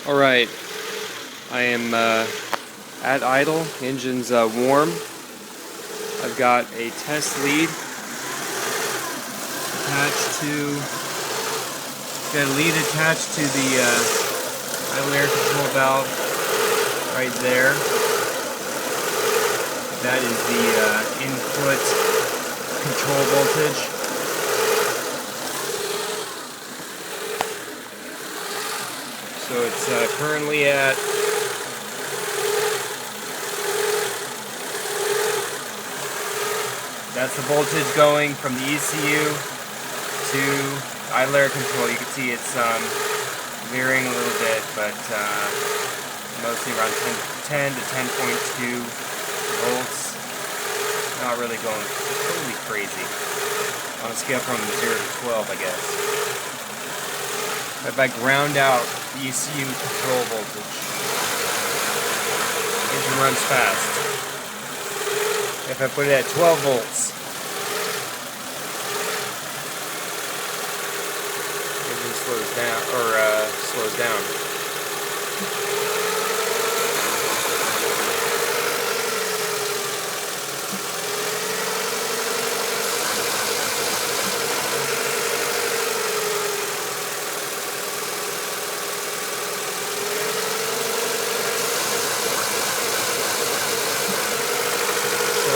Alright, I am at idle, engine's warm. I've got a test lead attached to, the idle air control valve right there. That is the input control voltage. So it's currently at that's the voltage going from the ECU to idle air control. You can see it's veering a little bit, but mostly around 10 to 10.2 volts. Not really going totally crazy on a scale from 0 to 12, I guess. If I ground out the ECU control voltage, engine runs fast. If I put it at 12 volts, engine slows down.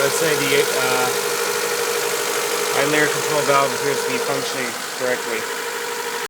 Let's say the idle air control valve appears to be functioning correctly.